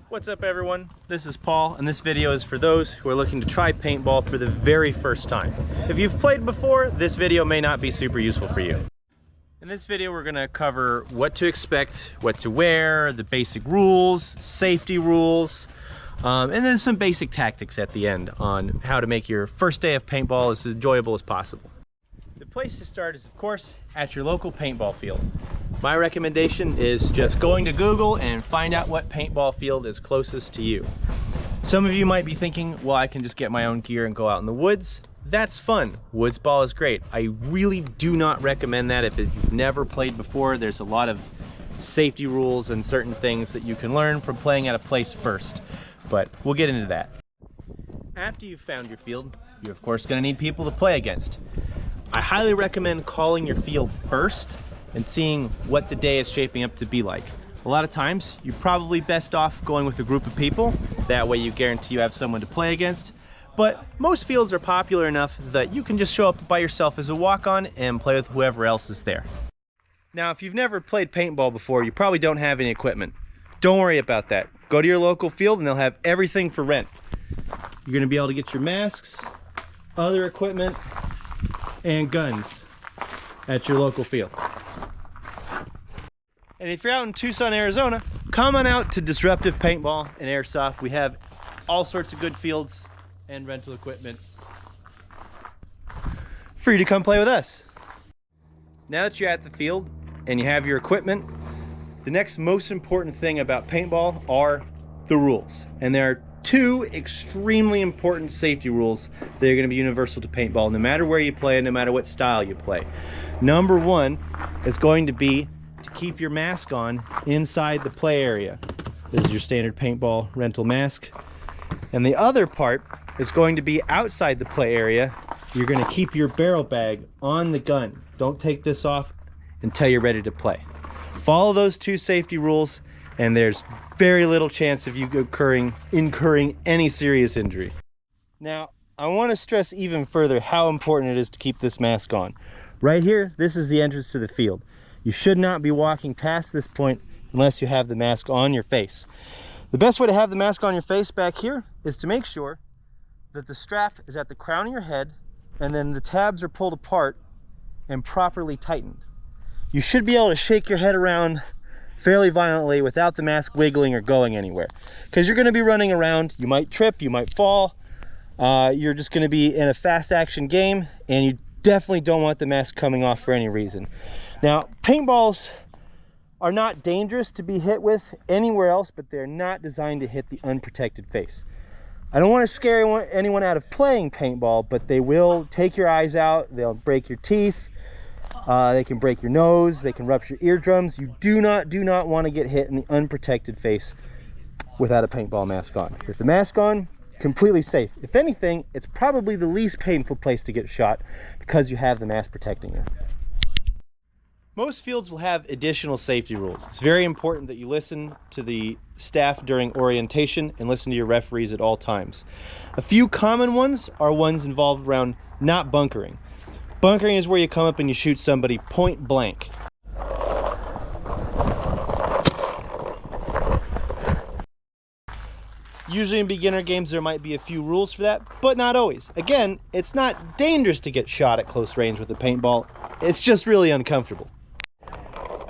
What's up everyone? This is Paul and this video is for those who are looking to try paintball for the very first time. If you've played before, this video may not be super useful for you. In this video we're going to cover what to expect, what to wear, the basic rules, safety rules, and then some basic tactics at the end on how to make your first day of paintball as enjoyable as possible. The place to start is of course at your local paintball field. My recommendation is just going to Google and find out what paintball field is closest to you. Some of you might be thinking, well, I can just get my own gear and go out in the woods. That's fun. Woods ball is great. I really do not recommend that if you've never played before. There's a lot of safety rules and certain things that you can learn from playing at a place first, but we'll get into that. After you've found your field, you're of course going to need people to play against. I highly recommend calling your field first and seeing what the day is shaping up to be like. A lot of times, you're probably best off going with a group of people. That way you guarantee you have someone to play against. But most fields are popular enough that you can just show up by yourself as a walk-on and play with whoever else is there. Now, if you've never played paintball before, you probably don't have any equipment. Don't worry about that. Go to your local field and they'll have everything for rent. You're gonna be able to get your masks, other equipment, and guns at your local field. And if you're out in Tucson, Arizona, come on out to Disruptive Paintball and Airsoft. We have all sorts of good fields and rental equipment for you to come play with us. Now that you're at the field and you have your equipment, the next most important thing about paintball are the rules. And there are two extremely important safety rules that are going to be universal to paintball, no matter where you play and no matter what style you play. Number one is going to be to keep your mask on inside the play area. This is your standard paintball rental mask. And the other part is going to be outside the play area. You're going to keep your barrel bag on the gun. Don't take this off until you're ready to play. Follow those two safety rules and there's very little chance of you incurring any serious injury. Now, I want to stress even further how important it is to keep this mask on. Right here, this is the entrance to the field. You should not be walking past this point unless you have the mask on your face. The best way to have the mask on your face back here is to make sure that the strap is at the crown of your head and then the tabs are pulled apart and properly tightened. You should be able to shake your head around fairly violently without the mask wiggling or going anywhere, because you're going to be running around. You might trip, you might fall. You're just going to be in a fast action game and you definitely don't want the mask coming off for any reason. Now, paintballs are not dangerous to be hit with anywhere else, but they're not designed to hit the unprotected face. I don't want to scare anyone out of playing paintball, but they will take your eyes out, they'll break your teeth, they can break your nose, they can rupture eardrums. You do not want to get hit in the unprotected face without a paintball mask on. With the mask on, completely safe. If anything, it's probably the least painful place to get shot because you have the mask protecting you. Most fields will have additional safety rules. It's very important that you listen to the staff during orientation and listen to your referees at all times. A few common ones are ones involved around not bunkering. Bunkering is where you come up and you shoot somebody point blank. Usually in beginner games there might be a few rules for that, but not always. Again, it's not dangerous to get shot at close range with a paintball. It's just really uncomfortable.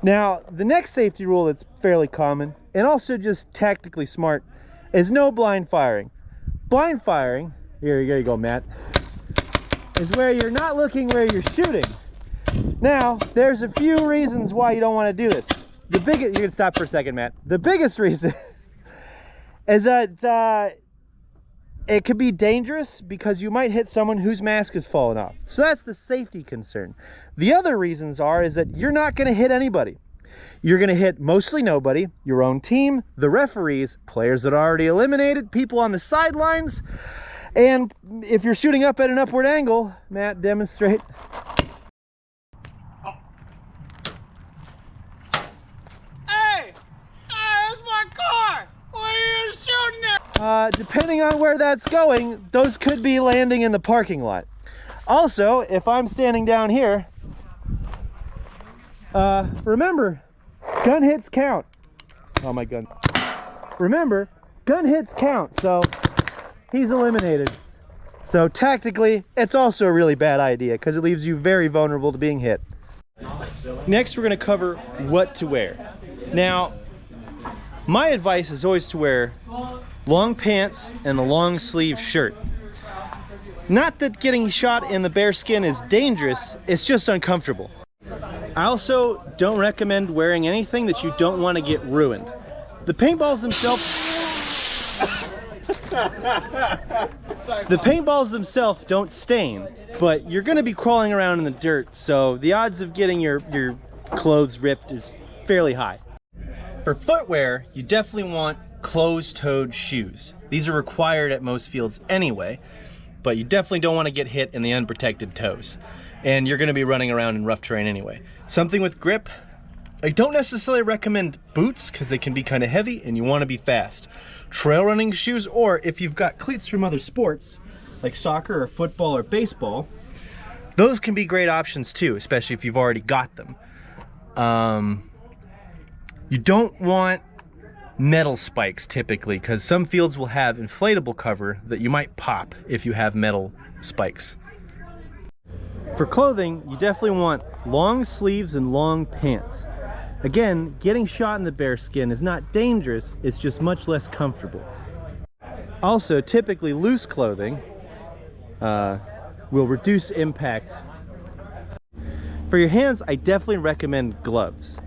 Now, the next safety rule that's fairly common, and also just tactically smart, is no blind firing. Blind firing, here you go, Matt, is where you're not looking where you're shooting. Now, there's a few reasons why you don't want to do this. You can stop for a second, Matt. The biggest reason is that it could be dangerous because you might hit someone whose mask has fallen off. So that's the safety concern. The other reasons is that you're not going to hit anybody. You're going to hit mostly nobody, your own team, the referees, players that are already eliminated, people on the sidelines. And if you're shooting up at an upward angle, Matt, demonstrate. Hey! That's my car! What are you shooting at? Depending on where that's going, those could be landing in the parking lot. Also, if I'm standing down here, remember, gun hits count. Oh, my gun. Remember, gun hits count, so he's eliminated. So tactically, it's also a really bad idea because it leaves you very vulnerable to being hit. Next, we're going to cover what to wear. Now, my advice is always to wear long pants and a long sleeve shirt. Not that getting shot in the bare skin is dangerous, it's just uncomfortable. I also don't recommend wearing anything that you don't want to get ruined. The paintballs themselves don't stain, but you're going to be crawling around in the dirt, so the odds of getting your clothes ripped is fairly high. For footwear, you definitely want closed-toed shoes. These are required at most fields anyway, but you definitely don't want to get hit in the unprotected toes. And you're going to be running around in rough terrain anyway. Something with grip. I don't necessarily recommend boots because they can be kind of heavy and you want to be fast. Trail running shoes, or if you've got cleats from other sports like soccer or football or baseball, those can be great options too, especially if you've already got them. You don't want metal spikes typically, because some fields will have inflatable cover that you might pop if you have metal spikes. For clothing, you definitely want long sleeves and long pants. Again, getting shot in the bare skin is not dangerous, it's just much less comfortable. Also, typically loose clothing will reduce impact. For your hands, I definitely recommend gloves.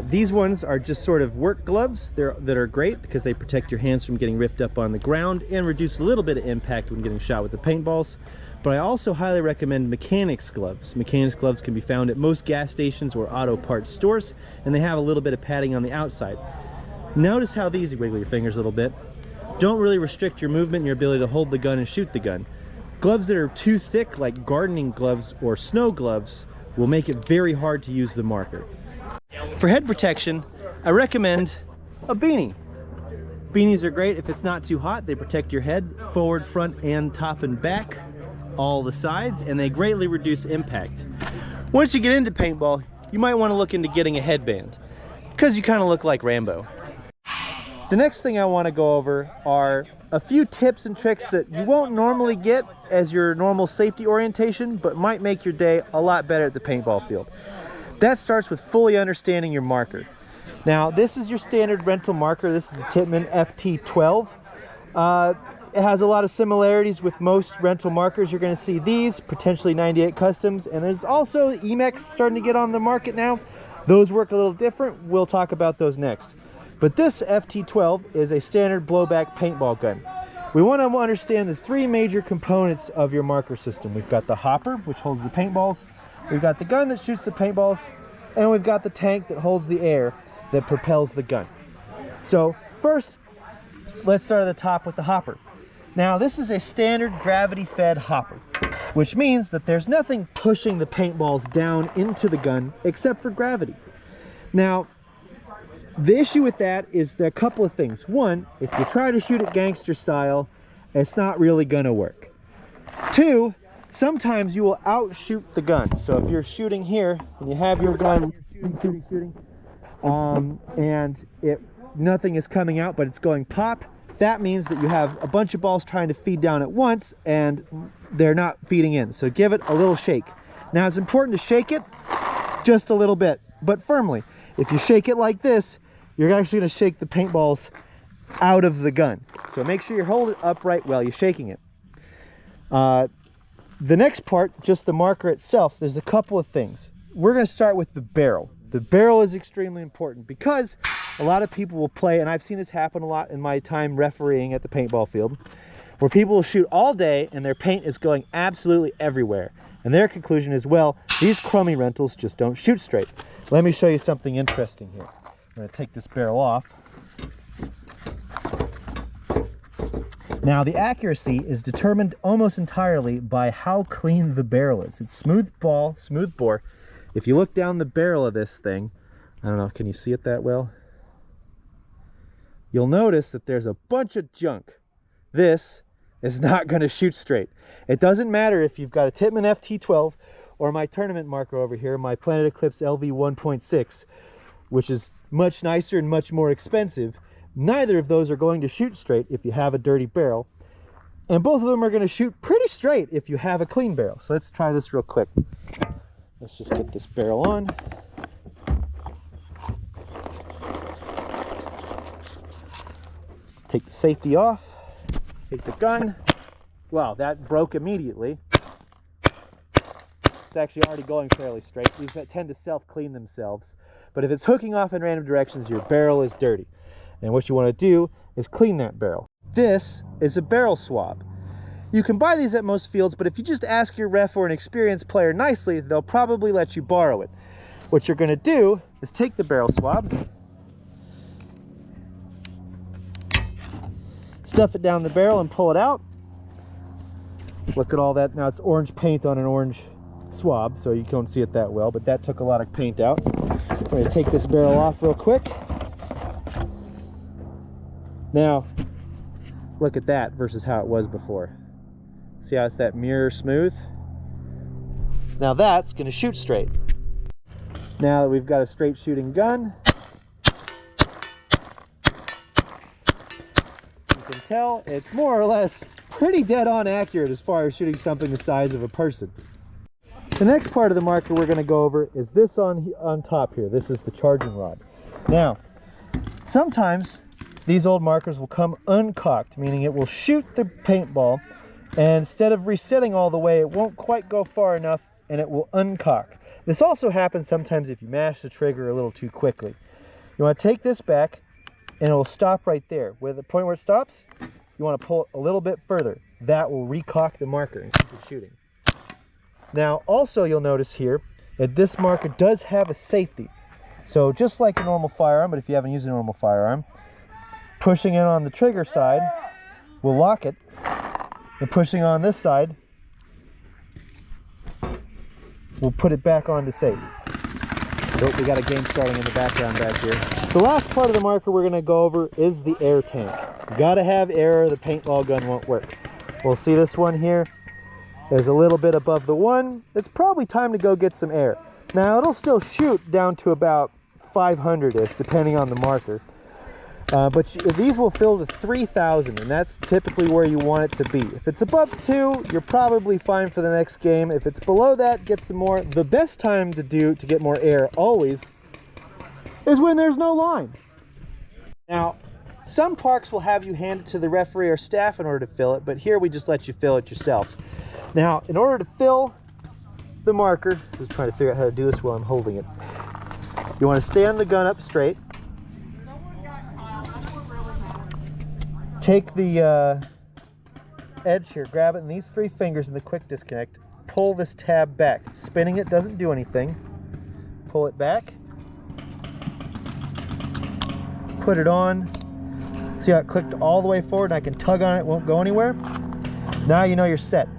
These ones are just sort of work gloves that are great because they protect your hands from getting ripped up on the ground and reduce a little bit of impact when getting shot with the paintballs. But I also highly recommend mechanics gloves. Mechanics gloves can be found at most gas stations or auto parts stores, and they have a little bit of padding on the outside. Notice how these, wiggle your fingers a little bit, don't really restrict your movement and your ability to hold the gun and shoot the gun. Gloves that are too thick, like gardening gloves or snow gloves, will make it very hard to use the marker. For head protection, I recommend a beanie. Beanies are great if it's not too hot. They protect your head, forward, front, and top and back, all the sides, and they greatly reduce impact. Once you get into paintball, you might want to look into getting a headband, because you kind of look like Rambo. The next thing I want to go over are a few tips and tricks that you won't normally get as your normal safety orientation, but might make your day a lot better at the paintball field. That starts with fully understanding your marker. Now, this is your standard rental marker. This is a Tippmann FT12. It has a lot of similarities with most rental markers. You're going to see these, potentially 98 Customs, and there's also Emex starting to get on the market now. Those work a little different. We'll talk about those next. But this FT12 is a standard blowback paintball gun. We want to understand the three major components of your marker system. We've got the hopper, which holds the paintballs. We've got the gun that shoots the paintballs, and we've got the tank that holds the air that propels the gun. So first, let's start at the top with the hopper. Now, this is a standard gravity-fed hopper, which means that there's nothing pushing the paintballs down into the gun except for gravity. Now, the issue with that is there are a couple of things. One, if you try to shoot it gangster style, it's not really gonna work. Two, sometimes you will outshoot the gun. So if you're shooting here and you have your gun shooting, and nothing is coming out but it's going pop, that means that you have a bunch of balls trying to feed down at once and they're not feeding in. So give it a little shake. Now, it's important to shake it just a little bit, but firmly. If you shake it like this, you're actually going to shake the paintballs out of the gun. So make sure you hold it upright while you're shaking it. The next part, just the marker itself, there's a couple of things. We're going to start with the barrel. The barrel is extremely important because a lot of people will play, and I've seen this happen a lot in my time refereeing at the paintball field, where people will shoot all day and their paint is going absolutely everywhere. And their conclusion is, well, these crummy rentals just don't shoot straight. Let me show you something interesting here. I'm going to take this barrel off. Now, the accuracy is determined almost entirely by how clean the barrel is. It's smooth bore. If you look down the barrel of this thing, I don't know, can you see it that well? You'll notice that there's a bunch of junk. This is not going to shoot straight. It doesn't matter if you've got a Tippmann FT12 or my tournament marker over here, my Planet Eclipse LV 1.6, which is much nicer and much more expensive. Neither of those are going to shoot straight if you have a dirty barrel. And both of them are going to shoot pretty straight if you have a clean barrel. So let's try this real quick. Let's just get this barrel on. Take the safety off. Take the gun. Wow, that broke immediately. It's actually already going fairly straight. These tend to self-clean themselves. But if it's hooking off in random directions, your barrel is dirty. And what you want to do is clean that barrel. This is a barrel swab. You can buy these at most fields, but if you just ask your ref or an experienced player nicely, they'll probably let you borrow it. What you're going to do is take the barrel swab, stuff it down the barrel and pull it out. Look at all that. Now it's orange paint on an orange swab, so you don't see it that well, but that took a lot of paint out. I'm going to take this barrel off real quick. Now, look at that versus how it was before. See how it's that mirror smooth? Now that's going to shoot straight. Now that we've got a straight shooting gun, you can tell it's more or less pretty dead on accurate as far as shooting something the size of a person. The next part of the marker we're going to go over is this on top here. This is the charging rod. Now, sometimes these old markers will come uncocked, meaning it will shoot the paintball, and instead of resetting all the way, it won't quite go far enough and it will uncock. This also happens sometimes if you mash the trigger a little too quickly. You want to take this back and it will stop right there. Where the point where it stops, you want to pull it a little bit further. That will recock the marker and keep it shooting. Now also you'll notice here that this marker does have a safety. So just like a normal firearm, but if you haven't used a normal firearm, pushing in on the trigger side will lock it, and pushing on this side will put it back onto safe. Nope, we got a game starting in the background back here. The last part of the marker we're going to go over is the air tank. You got to have air or the paintball gun won't work. We'll see this one here is a little bit above the 1. It's probably time to go get some air. Now it'll still shoot down to about 500-ish depending on the marker. But these will fill to 3,000, and that's typically where you want it to be. If it's above 2, you're probably fine for the next game. If it's below that, get some more. The best time to get more air always is when there's no line. Now, some parks will have you hand it to the referee or staff in order to fill it, but here we just let you fill it yourself. Now, in order to fill the marker, just trying to figure out how to do this while I'm holding it. You want to stand the gun up straight. Take the edge here, grab it in these 3 fingers in the quick disconnect, pull this tab back. Spinning it doesn't do anything. Pull it back. Put it on. See how it clicked all the way forward and I can tug on it, it won't go anywhere. Now you know you're set.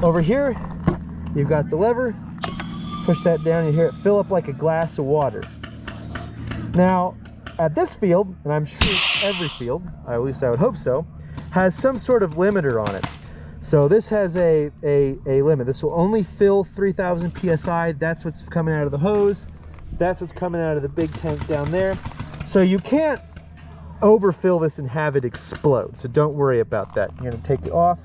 Over here, you've got the lever. Push that down, you hear it fill up like a glass of water. Now, at this field, and I'm sure every field, at least I would hope so, has some sort of limiter on it. So this has a limit. This will only fill 3,000 PSI. That's what's coming out of the hose. That's what's coming out of the big tank down there. So you can't overfill this and have it explode. So don't worry about that. You're gonna take it off,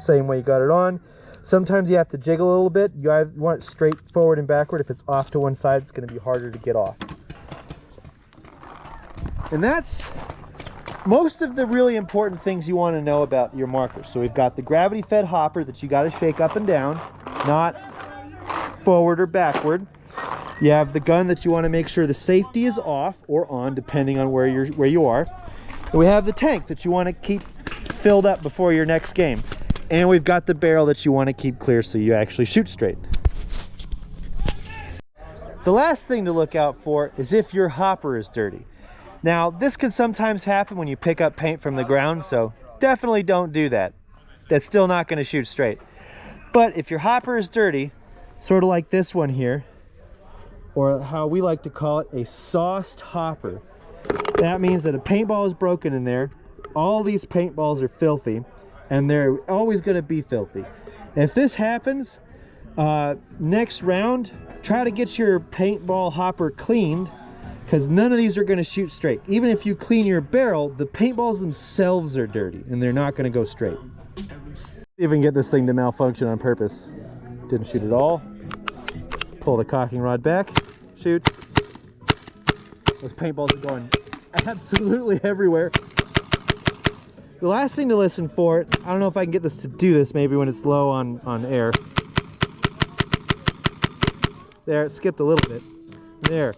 same way you got it on. Sometimes you have to jiggle a little bit. You want it straight forward and backward. If it's off to one side, it's gonna be harder to get off. And that's most of the really important things you want to know about your markers. So we've got the gravity fed hopper that you got to shake up and down, not forward or backward. You have the gun that you want to make sure the safety is off or on, depending on where you are. And we have the tank that you want to keep filled up before your next game. And we've got the barrel that you want to keep clear so you actually shoot straight. The last thing to look out for is if your hopper is dirty. Now, this can sometimes happen when you pick up paint from the ground, so definitely don't do that. That's still not going to shoot straight. But if your hopper is dirty, sort of like this one here, or how we like to call it, a sauced hopper, that means that a paintball is broken in there. All these paintballs are filthy, and they're always going to be filthy. If this happens, next round, try to get your paintball hopper cleaned because none of these are going to shoot straight. Even if you clean your barrel, the paintballs themselves are dirty and they're not going to go straight. Even get this thing to malfunction on purpose. Didn't shoot at all. Pull the cocking rod back, shoots. Those paintballs are going absolutely everywhere. The last thing to listen for, I don't know if I can get this to do this maybe when it's low on air. There, it skipped a little bit. There.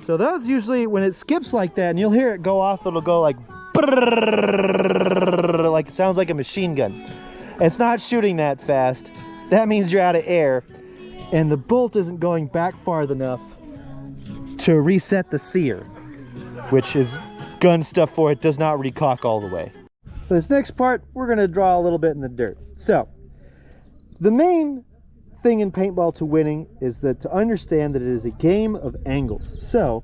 So those usually, when it skips like that, and you'll hear it go off, it'll go like it sounds like a machine gun. It's not shooting that fast. That means you're out of air, and the bolt isn't going back far enough to reset the sear, which is gun stuff for it, does not recock all the way. For this next part, we're going to draw a little bit in the dirt. So, the main thing in paintball to winning is that to understand that it is a game of angles. So,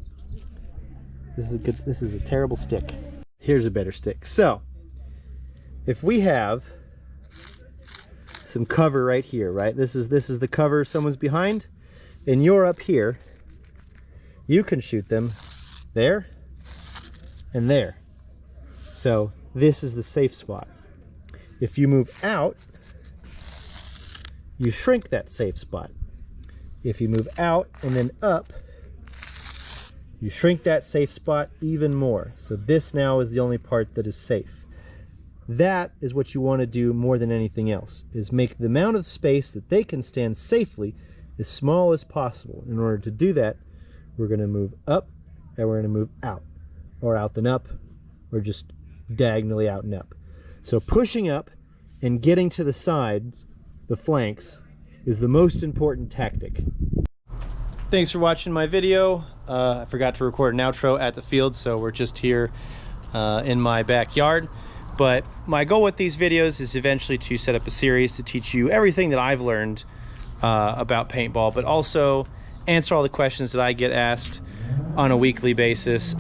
this is a terrible stick. Here's a better stick. So, if we have some cover right here, right? This is the cover someone's behind, and you're up here. You can shoot them there and there. So this is the safe spot. If you move out, you shrink that safe spot. If you move out and then up, you shrink that safe spot even more. So this now is the only part that is safe. That is what you want to do more than anything else, is make the amount of space that they can stand safely as small as possible. In order to do that, we're going to move up and we're going to move out, or out then up, or just diagonally out and up. So pushing up and getting to the sides, the flanks, is the most important tactic. Thanks for watching my video. I forgot to record an outro at the field, so we're just here in my backyard. But my goal with these videos is eventually to set up a series to teach you everything that I've learned about paintball, but also answer all the questions that I get asked on a weekly basis,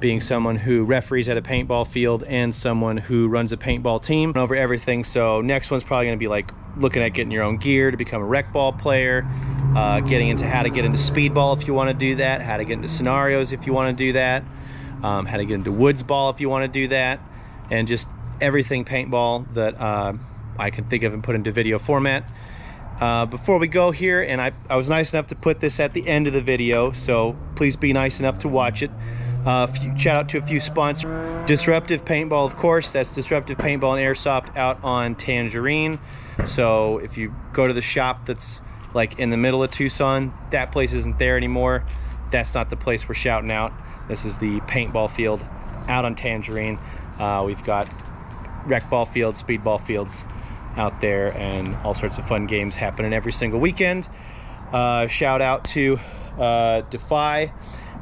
being someone who referees at a paintball field and someone who runs a paintball team over everything. So next one's probably going to be like looking at getting your own gear to become a rec ball player, getting into how to get into speedball if you want to do that, how to get into scenarios if you want to do that, how to get into woods ball if you want to do that, and just everything paintball that I can think of and put into video format. Before we go here, and I was nice enough to put this at the end of the video, so please be nice enough to watch it. Shout out to a few sponsors. Disruptive Paintball, of course, that's Disruptive Paintball and Airsoft out on Tangerine. So if you go to the shop that's like in the middle of Tucson, that place isn't there anymore. That's not the place we're shouting out. This is the paintball field out on Tangerine. We've got rec ball fields, speedball fields out there, and all sorts of fun games happening every single weekend. Shout out to Defy.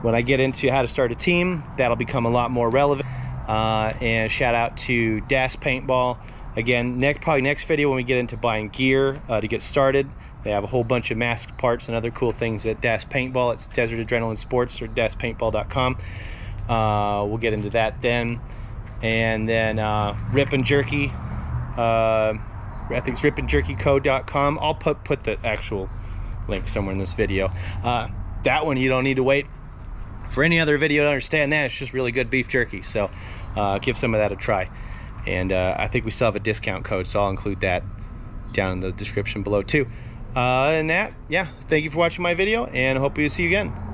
When I get into how to start a team, that'll become a lot more relevant. And shout out to Das Paintball. Again, probably next video when we get into buying gear to get started. They have a whole bunch of masked parts and other cool things at Das Paintball. It's Desert Adrenaline Sports, or daspaintball.com. We'll get into that then. And then Rip and Jerky. I think it's ripandjerkyco.com. I'll put the actual link somewhere in this video. That one you don't need to wait for any other video to understand that. It's just really good beef jerky, so give some of that a try. And I think we still have a discount code, so I'll include that down in the description below too. And that, yeah, thank you for watching my video, and I hope we see you again.